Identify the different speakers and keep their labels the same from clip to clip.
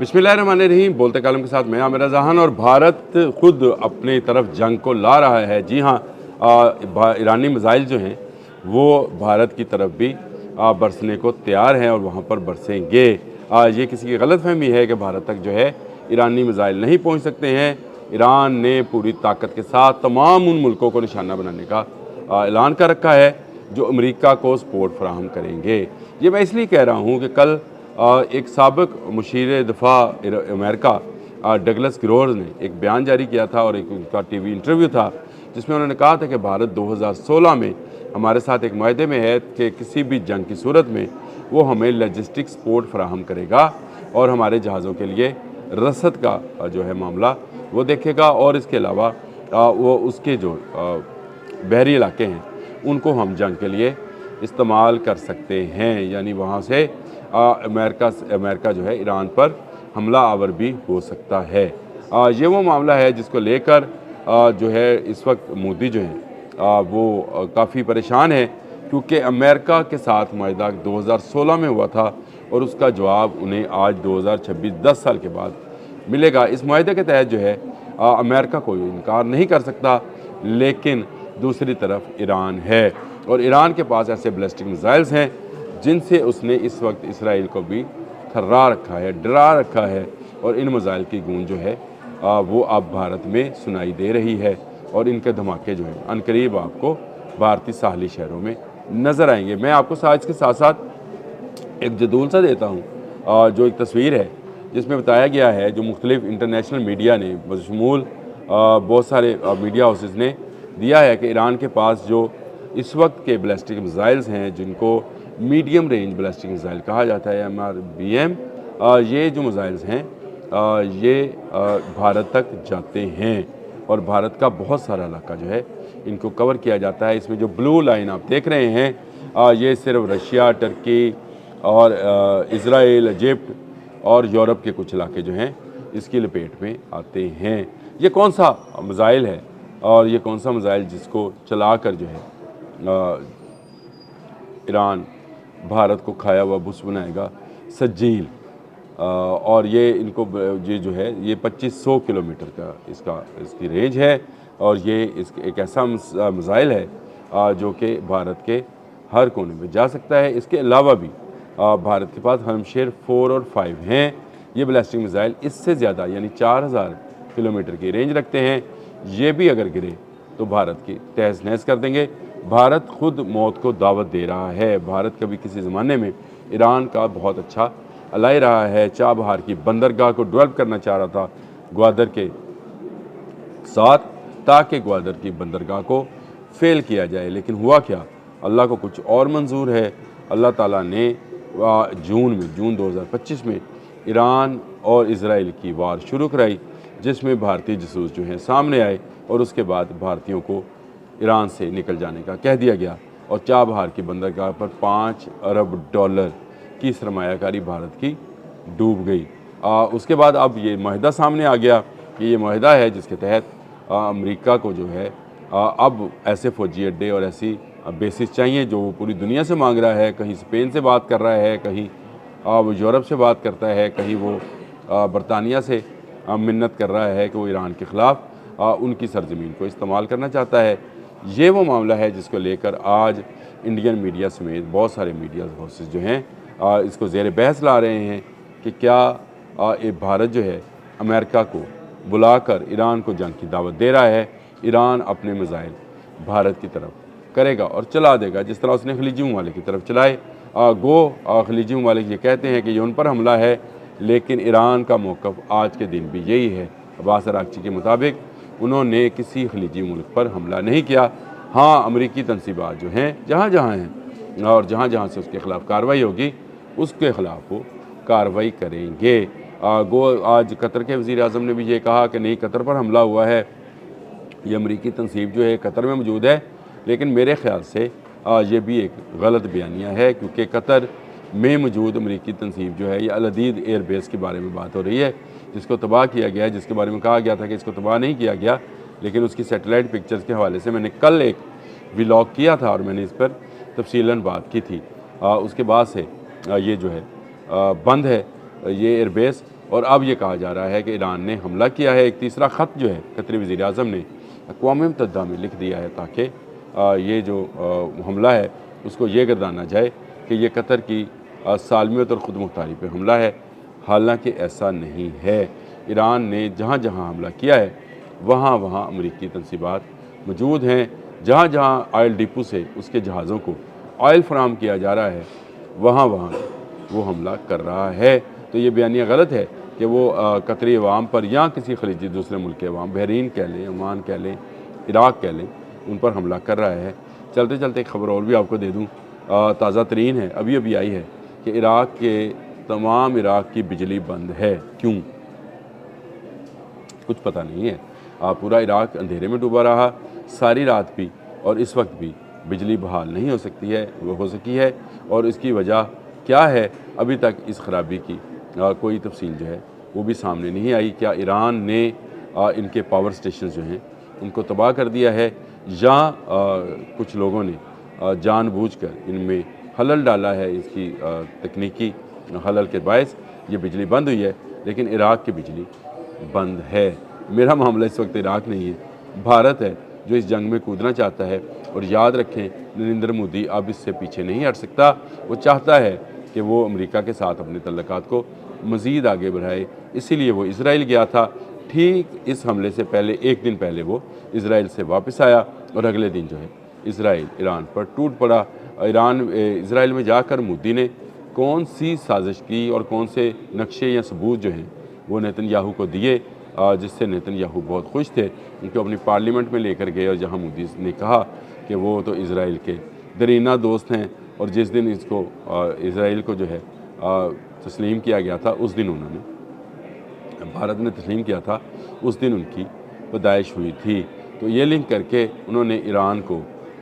Speaker 1: बिस्मिल्लाहिर्रहमानिर्रहीम। बोलते कालम के साथ मैं आमिर जहान। और भारत खुद अपनी तरफ जंग को ला रहा है। जी हाँ, ईरानी मिसाइल जो हैं वो भारत की तरफ भी बरसने को तैयार हैं और वहाँ पर बरसेंगे। ये किसी की गलत फहमी है कि भारत तक जो है ईरानी मिसाइल नहीं पहुँच सकते हैं। ईरान ने पूरी ताकत के साथ तमाम उन मुल्कों को निशाना बनाने का ऐलान कर रखा है जो अमेरिका को सपोर्ट फराहम करेंगे। ये मैं इसलिए कह रहा हूँ कि कल एक साबिक मुशीर दिफा अमेरिका डगलस ग्रोवर ने एक बयान जारी किया था और एक उनका टीवी इंटरव्यू था जिसमें उन्होंने कहा था कि भारत 2016 में हमारे साथ एक माहदे में है कि किसी भी जंग की सूरत में वो हमें लॉजिस्टिक सपोर्ट फराहम करेगा और हमारे जहाज़ों के लिए रसद का जो है मामला वो देखेगा। और इसके अलावा वो उसके जो बहरी इलाके हैं उनको हम जंग के लिए इस्तेमाल कर सकते हैं। यानी वहाँ से अमेरिका जो है ईरान पर हमला आवर भी हो सकता है। ये वो मामला है जिसको लेकर जो है इस वक्त मोदी जो हैं वो काफ़ी परेशान है क्योंकि अमेरिका के साथ माहिदा 2016 में हुआ था और उसका जवाब उन्हें आज 2026 10 साल के बाद मिलेगा। इस माहिदे के तहत जो है अमेरिका कोई इनकार नहीं कर सकता, लेकिन दूसरी तरफ ईरान है और ईरान के पास ऐसे बैलिस्टिक मिसाइल्स हैं जिनसे उसने इस वक्त इसराइल को भी थर्रा रखा है, डरा रखा है। और इन मिसाइल की गूंज जो है वो अब भारत में सुनाई दे रही है और इनके धमाके जो हैं अनकरीब आपको भारतीय साहली शहरों में नज़र आएंगे। मैं आपको साथ के साथ साथ एक जदूल सा देता हूँ जो एक तस्वीर है जिसमें बताया गया है जो मुख्तलिफ इंटरनेशनल मीडिया ने बशमूल बहुत सारे मीडिया हाउसेस ने दिया है कि ईरान के पास जो इस वक्त के बैलिस्टिक मिसाइल्स हैं जिनको मीडियम रेंज बैलिस्टिक मिसाइल कहा जाता है MRBM, ये जो मिसाइल्स हैं ये भारत तक जाते हैं और भारत का बहुत सारा इलाका जो है इनको कवर किया जाता है। इसमें जो ब्लू लाइन आप देख रहे हैं ये सिर्फ रशिया, टर्की और इज़राइल, इजिप्ट और यूरोप के कुछ इलाके जो हैं इसकी लपेट में आते हैं। ये कौन सा मिसाइल है और ये कौन सा मिसाइल जिसको चलाकर जो है ईरान भारत को खाया हुआ भुस बनाएगा? सज्जील। और ये इनको ये जो है ये 2500 किलोमीटर का इसकी रेंज है और ये एक ऐसा मिसाइल है जो कि भारत के हर कोने में जा सकता है। इसके अलावा भी भारत के पास हमशेर 4 और 5 हैं। ये बैलिस्टिक मिसाइल इससे ज़्यादा यानी 4000 किलोमीटर की रेंज रखते हैं। ये भी अगर गिरे तो भारत की तहस नहस कर देंगे। भारत खुद मौत को दावत दे रहा है। भारत कभी किसी ज़माने में ईरान का बहुत अच्छा अलाई रहा है। चाबहार की बंदरगाह को डेवलप करना चाह रहा था ग्वादर के साथ ताकि ग्वादर की बंदरगाह को फेल किया जाए, लेकिन हुआ क्या, अल्लाह को कुछ और मंजूर है। अल्लाह ताला ने जून 2025 में ईरान और इज़राइल की वार शुरू कराई जिसमें भारतीय जासूस जो हैं सामने आए और उसके बाद भारतीयों को ईरान से निकल जाने का कह दिया गया और चाबहार की बंदरगाह पर $5 अरब की सरमायाकारी भारत की डूब गई। उसके बाद अब ये माहिदा सामने आ गया कि ये माहिदा है जिसके तहत अमेरिका को जो है अब ऐसे फ़ौजी अड्डे और ऐसी बेसिस चाहिए जो वो पूरी दुनिया से मांग रहा है। कहीं स्पेन से बात कर रहा है, कहीं वो यूरोप से बात करता है, कहीं वो बरतानिया से मिन्नत कर रहा है कि वो ईरान के ख़िलाफ़ उनकी सरजमीन को इस्तेमाल करना चाहता है। ये वो मामला है जिसको लेकर आज इंडियन मीडिया समेत बहुत सारे मीडिया हाउसेस जो हैं इसको ज़ेर बहस ला रहे हैं कि क्या भारत जो है अमेरिका को बुलाकर ईरान को जंग की दावत दे रहा है। ईरान अपने मिसाइल भारत की तरफ करेगा और चला देगा जिस तरह उसने खलीजी ममालिक की तरफ चलाए। खलीजी ममालिक ये कहते हैं कि ये उन पर हमला है, लेकिन ईरान का मौक़िफ़ आज के दिन भी यही है। अब्बास अराग़ची के मुताबिक उन्होंने किसी खलीजी मुल्क पर हमला नहीं किया। हाँ, अमरीकी तनसीबात जो हैं जहाँ जहाँ हैं और जहाँ जहाँ से उसके ख़िलाफ़ कार्रवाई होगी उसके ख़िलाफ़ वो कार्रवाई करेंगे। आज कतर के वज़ीर आज़म ने भी ये कहा कि नहीं, कतर पर हमला हुआ है, ये अमरीकी तनसीब जो है कतर में मौजूद है। लेकिन मेरे ख़्याल से ये भी एक गलत बयानिया है क्योंकि कतर में मौजूद अमरीकी तनसीब जो है ये अल अदीद एयर बेस के बारे में बात हो रही है जिसको तबाह किया गया है, जिसके बारे में कहा गया था कि इसको तबाह नहीं किया गया, लेकिन उसकी सैटेलाइट पिक्चर्स के हवाले से मैंने कल एक व्लॉग किया था और मैंने इस पर तफसीलन बात की थी। उसके बाद से ये जो है बंद है ये एयरबेस اور اب یہ کہا جا رہا ہے کہ ایران نے حملہ کیا ہے۔ ایک تیسرا خط جو ہے قطری وزیر اعظم نے اقوام متحدہ میں لکھ دیا ہے تاکہ یہ جو حملہ ہے اس کو یہ گردانا جائے کہ یہ قطر کی سالمیت اور خود مختاری پہ حملہ ہے، حالانکہ ایسا نہیں ہے۔ ایران نے جہاں جہاں حملہ کیا ہے وہاں وہاں امریکی تنصیبات موجود ہیں، جہاں جہاں آئل ڈپو سے اس کے جہازوں کو آئل فراہم کیا جا رہا ہے وہاں وہاں وہ حملہ کر رہا ہے۔ تو یہ بیانیہ غلط ہے کہ وہ قطری عوام پر یا کسی خلیجی دوسرے ملک کے عوام، بحرین کہہ لیں، عمان کہہ لیں، عراق کہہ لیں، ان پر حملہ کر رہا ہے۔ چلتے چلتے ایک خبر اور بھی آپ کو دے دوں، تازہ ترین ہے، ابھی آئی ہے کہ تمام عراق کی بجلی بند ہے۔ کیوں؟ کچھ پتہ نہیں ہے۔ پورا عراق اندھیرے میں ڈوبا رہا ساری رات بھی، اور اس وقت بھی بجلی بحال نہیں ہو سکی ہے، اور اس کی وجہ کیا ہے ابھی تک اس خرابی کی کوئی تفصیل جو ہے وہ بھی سامنے نہیں آئی۔ کیا ایران نے ان کے پاور سٹیشنز جو ہیں ان کو تباہ کر دیا ہے، یا کچھ لوگوں نے جان بوجھ کر ان میں خلل ڈالا ہے؟ اس کی تکنیکی خلل کے باعث یہ بجلی بند ہوئی ہے، لیکن عراق کی بجلی بند ہے۔ میرا معاملہ اس وقت عراق نہیں ہے، بھارت ہے جو اس جنگ میں کودنا چاہتا ہے، اور یاد رکھیں نریندر مودی اب اس سے پیچھے نہیں ہٹ سکتا۔ وہ چاہتا ہے کہ وہ امریکہ کے ساتھ اپنے تعلقات کو مزید آگے بڑھائے، اسی لیے وہ اسرائیل گیا تھا۔ ٹھیک اس حملے سے پہلے ایک دن پہلے وہ اسرائیل سے واپس آیا، اور اگلے دن جو ہے اسرائیل ایران پر ٹوٹ پڑا۔ اسرائیل میں جا کر مودی نے کون سی سازش کی اور کون سے نقشے یا ثبوت جو ہیں وہ نیتن یاہو کو دیے، جس سے نیتن یاہو بہت خوش تھے، ان کو اپنی پارلیمنٹ میں لے کر گئے، اور جہاں مودی نے کہا کہ وہ تو اسرائیل کے درینہ دوست ہیں، اور جس دن اسرائیل کو جو ہے تسلیم کیا گیا تھا، اس دن انہوں نے بھارت نے تسلیم کیا تھا، اس دن ان کی پیدائش ہوئی تھی۔ تو یہ لنک کر کے انہوں نے ایران کو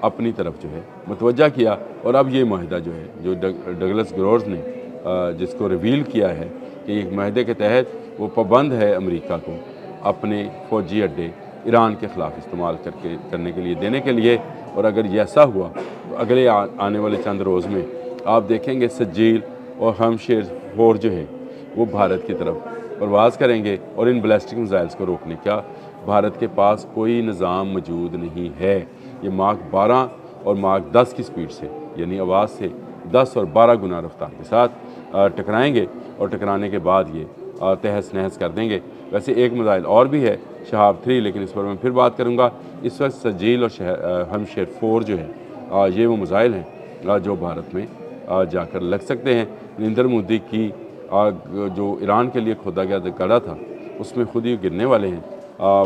Speaker 1: اپنی طرف جو ہے متوجہ کیا، اور اب یہ معاہدہ جو ہے جو ڈگلس گروورز نے جس کو ریویل کیا ہے کہ ایک معاہدے کے تحت وہ پابند ہے امریکہ کو اپنے فوجی اڈے ایران کے خلاف استعمال کرنے کے لیے دینے کے لیے، اور اگر یہ ایسا ہوا تو اگلے آنے والے چند روز میں آپ دیکھیں گے سجیل اور ہمشیر 4 جو ہیں وہ بھارت کی طرف پرواز کریں گے، اور ان بیلسٹک میزائلز کو روکنے کا بھارت کے پاس کوئی نظام موجود نہیں ہے۔ یہ ماک 12 اور ماک 10 کی سپیڈ سے، یعنی آواز سے 10 اور 12 گنا رفتار کے ساتھ ٹکرائیں گے، اور ٹکرانے کے بعد یہ تہس نہس کر دیں گے۔ ویسے ایک میزائل اور بھی ہے شہاب 3، لیکن اس پر میں پھر بات کروں گا۔ اس وقت سجیل اور ہمشیر 4 جو ہے یہ وہ میزائل ہیں جو بھارت میں جا کر لگ سکتے ہیں۔ نریندر مودی کی جو ایران کے لیے کھودا گیا گڑھا تھا اس میں خود ہی گرنے والے ہیں۔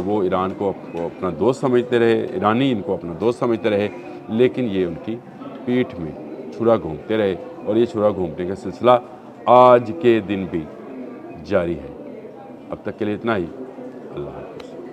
Speaker 1: وہ ایران کو اپنا دوست سمجھتے رہے، ایرانی ان کو اپنا دوست سمجھتے رہے، لیکن یہ ان کی پیٹھ میں چھرا گھونپتے رہے، اور یہ چھرا گھونپنے کا سلسلہ آج کے دن بھی جاری ہے۔ اب تک کے لیے اتنا ہی۔